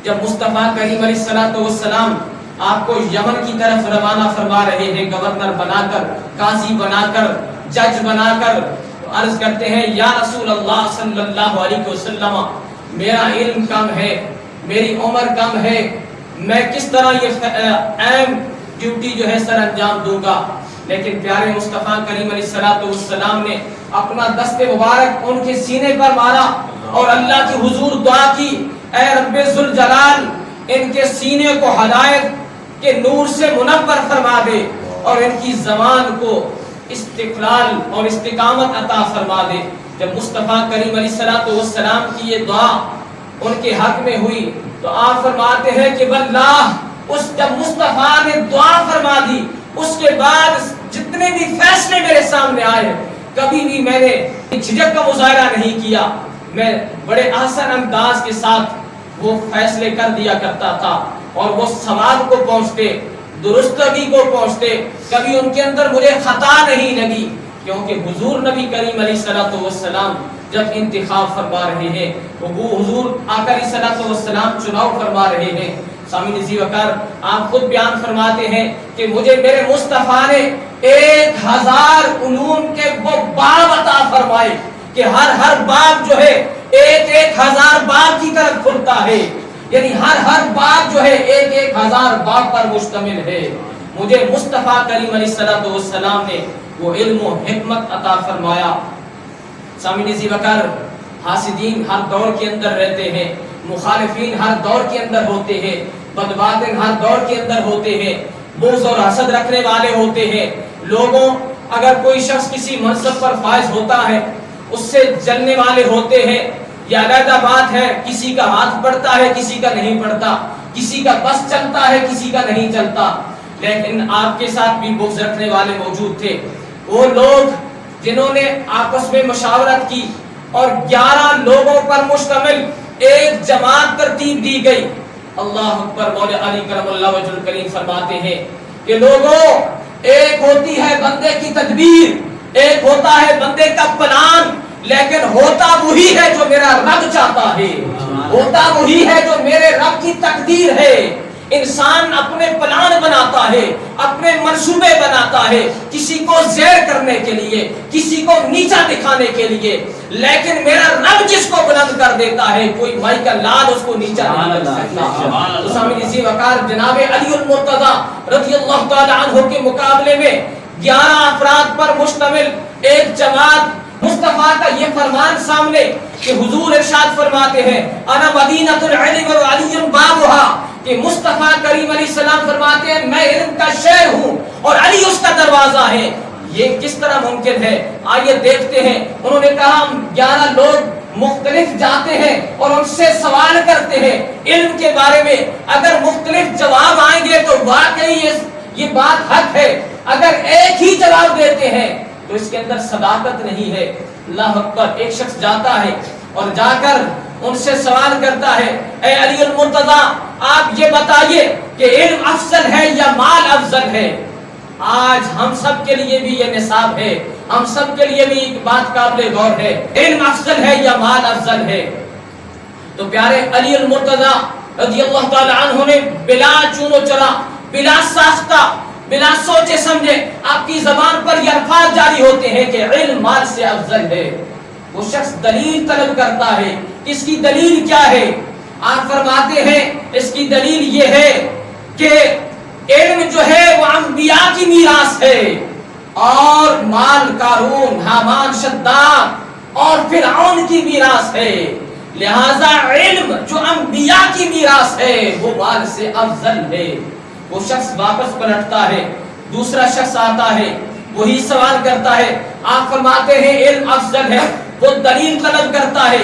جب مصطفیٰ کریم علیہ الصلوۃ والسلام آپ کو یمن کی طرف روانہ فرما رہے ہیں، گورنر بنا کر، قاضی بنا کر، جج بنا کر، عرض کرتے ہیں یا رسول اللہ صلی اللہ علیہ وسلم میرا علم کم ہے، میری عمر کم ہے، میں کس طرح یہ اہم ڈیوٹی جو ہے سر انجام دوں گا؟ لیکن پیارے مصطفیٰ کریم علیہ الصلوۃ والسلام نے اپنا دست مبارک ان کے سینے پر مارا اور اللہ کی حضور دعا کی، اے رب ذوالجلال ان کے سینے کو ہدایت کے نور سے منور فرما دے اور ان کی زبان کو استقلال اور استقامت عطا فرما دے۔ جب مصطفیٰ کریم علیہ الصلوۃ والسلام کی یہ دعا ان کے حق میں ہوئی تو آپ فرماتے ہیں کہ واللہ جب مصطفیٰ نے دعا فرما دی اس کے بعد جتنے بھی فیصلے میرے سامنے آئے کبھی بھی میں نے جھجک کا مظاہرہ نہیں کیا، میں بڑے آسان انداز کے ساتھ وہ فیصلے کر دیا کرتا تھا اور وہ ثواب کو پہنچتے، درستگی کو پہنچتے، کبھی ان کے اندر مجھے خطا نہیں لگی، کیونکہ حضور نبی کریم علیہ الصلوۃ والسلام جب انتخاب فرما رہے ہیں وہ حضور آقا علیہ الصلوۃ والسلام چناؤ فرما رہے ہیں۔ سامعین عزیز وقار آپ خود بیان فرماتے ہیں کہ مجھے میرے مصطفیٰ نے 1000 علوم کے وہ باب عطا فرمائے کہ ہر باب جو ہے 1000 باب کی طرف کھلتا ہے، یعنی ہر باب جو ہے 1000 باب پر مشتمل ہے۔ مجھے مصطفیٰ کریم علیہ الصلوۃ والسلام نے وہ علم و حکمت عطا فرمایا۔ سامعین عزیز وقار حاسدین ہر دور کے اندر رہتے ہیں، مخالفین ہر دور کے اندر ہوتے ہیں، بدباطن ہر دور کے اندر ہوتے ہیں، بغض اور حسد رکھنے والے ہوتے ہیں۔ لوگوں اگر کوئی شخص کسی منصب پر فائز ہوتا ہے اس سے جلنے والے ہوتے ہیں، یہ علیحدہ بات ہے، کسی کا ہاتھ پڑتا ہے کسی کا نہیں پڑتا، کسی کا بس چلتا ہے کسی کا نہیں چلتا، لیکن آپ کے ساتھ بھی بغض رکھنے والے موجود تھے۔ وہ لوگ جنہوں نے آپس میں مشاورت کی اور 11 لوگوں پر مشتمل ایک جماعت ترتیب دی گئی۔ اللہ اکبر، مولا علی کرم اللہ وجہ الکریم فرماتے ہیں کہ لوگوں ایک ہوتی ہے بندے کی تدبیر، ایک ہوتا ہے بندے کا پلان، لیکن ہوتا وہی ہے جو میرا رب چاہتا ہے، ہوتا وہی ہے جو میرے رب کی تقدیر ہے۔ انسان اپنے پلان بناتا ہے، اپنے منصوبے بناتا ہے، کسی کو زیر کرنے کے لیے، کسی کو نیچا دکھانے کے لیے، لیکن میرا رب جس کو بلند کر دیتا ہے کوئی مائی کا لال اس کو نیچا نہیں کر سکتا۔ تو سامعین عزیز وقار جناب علی المرتضی رضی اللہ تعالی عنہ کے مقابلے میں 11 افراد پر مشتمل ایک جماعت، مصطفیٰ کا یہ فرمان سامنے کہ حضور ارشاد فرماتے ہیں انا مدینۃ العلم وعلی بابها، کہ مصطفیٰ کریم علیہ السلام فرماتے ہیں میں علم کا شہر ہوں اور علی اس کا دروازہ ہے۔ یہ کس طرح ممکن ہے؟ آئیے دیکھتے ہیں۔ انہوں نے کہا ہم 11 لوگ مختلف جاتے ہیں اور ان سے سوال کرتے ہیں علم کے بارے میں، اگر مختلف جواب آئیں گے تو واقعی یہ بات حق ہے، اگر ایک ہی جواب دیتے ہیں تو اس کے اندر صداقت نہیں ہے۔ اللہ اکبر، ایک شخص جاتا ہے اور جا کر ان سے سوال کرتا ہے اے علی المرتضی آپ یہ بتائیے کہ علم افضل ہے یا مال افضل ہے؟ آج ہم سب کے لیے بھی یہ نصاب ہے، ہم سب کے لیے بھی ایک بات قابل غور ہے، علم افضل ہے یا مال افضل ہے؟ تو پیارے علی المرتضی رضی اللہ تعالی عنہ نے بلا چون و چرا، بلا ساختہ، بلا سوچے سمجھے آپ کی زبان پر یہ الفاظ جاری ہوتے ہیں کہ علم مال سے افضل ہے۔ وہ شخص دلیل طلب کرتا ہے، اس کی دلیل کیا ہے؟ آپ فرماتے ہیں اس کی دلیل یہ ہے کہ علم جو ہے وہ انبیاء کی میراث ہے اور مال قارون، حامان، شداد اور فرعون کی میراث ہے، لہذا علم جو انبیاء کی میراث ہے وہ مال سے افضل ہے۔ وہ شخص واپس پلٹتا ہے، دوسرا شخص آتا ہے، وہی سوال کرتا ہے، آپ فرماتے ہیں علم افضل ہے، وہ دلیل طلب کرتا ہے،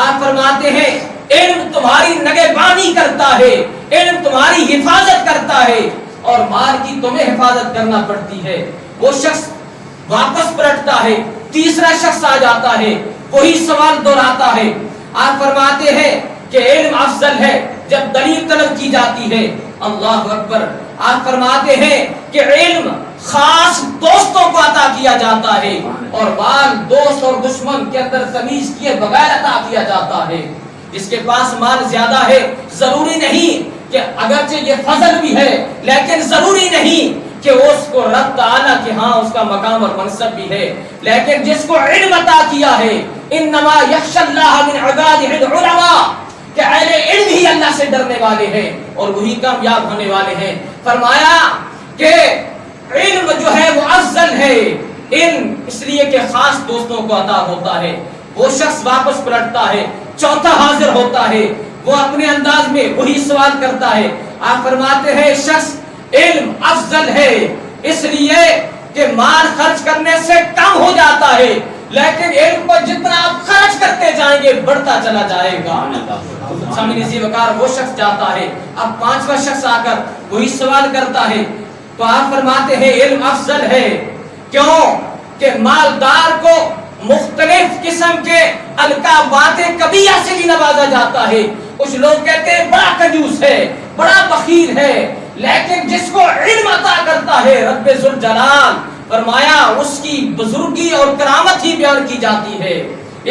آپ فرماتے ہیں علم تمہاری نگہبانی کرتا ہے، علم تمہاری حفاظت کرتا ہے اور مال کی تمہیں حفاظت کرنا پڑتی ہے۔ وہ شخص واپس پلٹتا ہے، تیسرا شخص آ جاتا ہے، وہی سوال دہراتا ہے، آپ فرماتے ہیں کہ علم افضل ہے جب دلیل طلب کی جاتی ہے۔ اللہ اکبر، آپ فرماتے ہیں کہ علم خاص دوستوں کو عطا کیا جاتا ہے اور مال دوست اور دشمن کے اندر تمیز کیے بغیر عطا کیا جاتا ہے۔ جس کے پاس مال زیادہ ہے ضروری نہیں کہ اگرچہ یہ فضل بھی ہے لیکن ضروری نہیں کہ اس کو رب تعالیٰ کہ ہاں اس کا مقام اور منصب بھی ہے، لیکن جس کو علم عطا کیا ہے انما یخشی اللہ من عبادہ العلماء، کہ اہل علم ہی اللہ سے ڈرنے والے ہیں اور وہی کامیاب ہونے والے ہیں۔ فرمایا کہ علم جو ہے وہ افضل ہے، علم اس لیے کہ خاص دوستوں کو عطا ہوتا ہے، وہ شخص واپس پلٹتا ہے، چوتھا حاضر ہوتا ہے، وہ اپنے انداز میں وہی سوال کرتا ہے۔ آپ فرماتے ہیں شخص علم افضل ہے اس لیے کہ مال خرچ کرنے سے کم ہو جاتا ہے، لیکن علم کو جتنا آپ خرچ کرتے جائیں گے بڑھتا چلا جائے گا۔ سامنے ذی وقار وہ شخص جاتا ہے، اب پانچواں شخص آ کر وہی سوال کرتا ہے، تو آپ فرماتے ہیں علم افضل ہے، کیوں کہ مالدار کو مختلف قسم کے القابات کبیرہ سے بھی نوازا جاتا ہے۔ کچھ لوگ کہتے ہیں بڑا کنجوس ہے، بڑا بخیل ہے، لیکن جس کو علم عطا کرتا ہے رب ذوالجلال، فرمایا اس کی بزرگی اور کرامت ہی بیان کی جاتی ہے،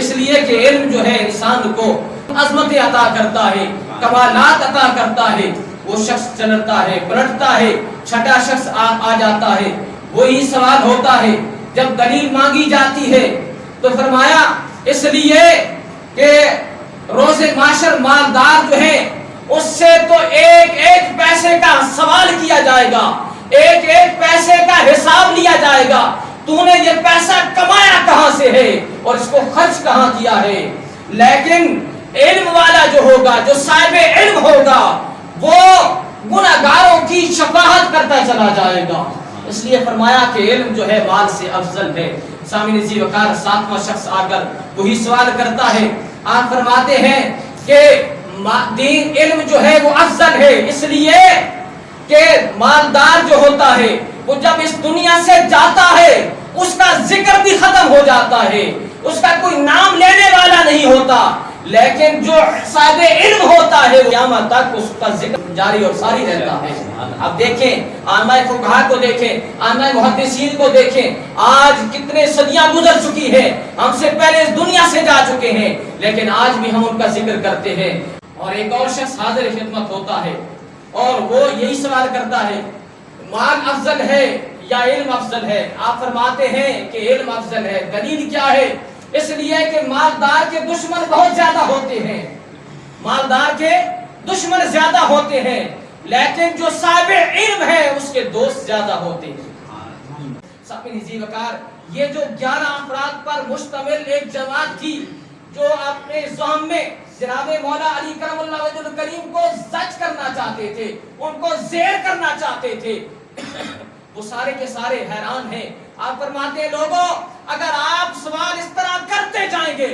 اس لیے کہ علم جو ہے انسان کو عظمت عطا کرتا ہے، کمالات عطا کرتا ہے۔ وہ شخص چلتا ہے، پلٹتا ہے، چھٹا شخص آ جاتا ہے، وہی سوال ہوتا ہے، جب دلیل مانگی جاتی ہے تو فرمایا اس لیے کہ روز معاشر مالدار جو ہے اس سے تو ایک ایک پیسے کا سوال کیا جائے گا، ایک ایک پیسے کا حساب لیا جائے گا، تو نے یہ پیسہ کمایا کہاں سے ہے اور اس کو خرچ کہاں کیا ہے۔ لیکن علم والا جو ہوگا، جو صاحب علم ہوگا، وہ گناہگاروں کی شفاعت کرتا چلا جائے گا، اس لیے فرمایا کہ علم جو ہے مال سے افضل ہے۔ سامعین ذی وقار ساتواں شخص آ کر وہی سوال کرتا ہے، آپ فرماتے ہیں کہ دین علم جو ہے وہ افضل ہے اس لیے کہ مالدار جو ہوتا ہے وہ جب اس دنیا سے جاتا ہے اس کا ذکر بھی ختم ہو جاتا ہے، اس کا کوئی نام لینے والا نہیں ہوتا، لیکن جو صاحب علم ہوتا ہے قیامت تک اس کا ذکر جاری اور ساری رہتا ہے۔ اب دیکھیں آئمہ فقہا کو دیکھیں، آئمہ محدثین کو دیکھیں، آج کتنے صدیاں گزر چکی ہیں، ہم سے پہلے اس دنیا سے جا چکے ہیں، لیکن آج بھی ہم ان کا ذکر کرتے ہیں۔ اور ایک اور شخص حاضر خدمت ہوتا ہے اور وہ یہی سوال کرتا ہے، مال افضل ہے یا علم افضل ہے؟ آپ فرماتے ہیں کہ علم افضل ہے۔ دلیل کیا ہے؟ اس لیے کہ مالدار کے دشمن بہت زیادہ ہوتے ہیں، مالدار کے دشمن زیادہ ہوتے ہیں، لیکن جو صاحب علم ہے اس کے دوست زیادہ ہوتے ہیں۔ سامعین ذی وقار یہ جو 11 افراد پر مشتمل ایک جماعت تھی جو اپنے ذہن میں جناب مولا علی کرم اللہ وجہ الکریم کو زج کرنا چاہتے تھے، ان کو زیر کرنا چاہتے تھے، وہ سارے کے سارے حیران ہیں۔ آپ فرماتے ہیں لوگوں اگر آپ سوال اس طرح کرتے جائیں گے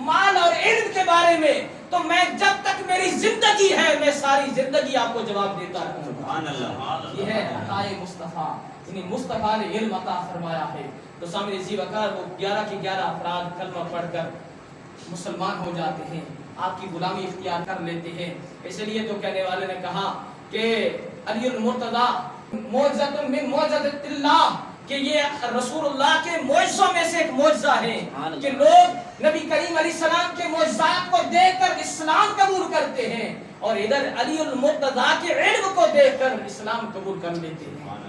مال اور علم کے بارے میں تو میں جب تک میری زندگی ہے میں ساری زندگی آپ کو جواب دیتا رہوں گا۔ یہ ہے عطائے مصطفیٰ، یعنی مصطفیٰ نے علم عطا فرمایا ہے۔ تو سامنے ذی وقار وہ 11 کے 11 افراد کلمہ پڑھ کر مسلمان ہو جاتے ہیں، آپ کی غلامی اختیار کر لیتے ہیں۔ اس لیے تو کہنے والے نے کہا کہ علی المرتضی معجزۃ من معجزات اللہ، کہ یہ رسول اللہ کے معجزوں میں سے ایک معجزہ ہے کہ لوگ نبی کریم علیہ السلام کے معجزات کو دیکھ کر اسلام قبول کرتے ہیں اور ادھر علی المرتضی کے علم کو دیکھ کر اسلام قبول کر لیتے ہیں۔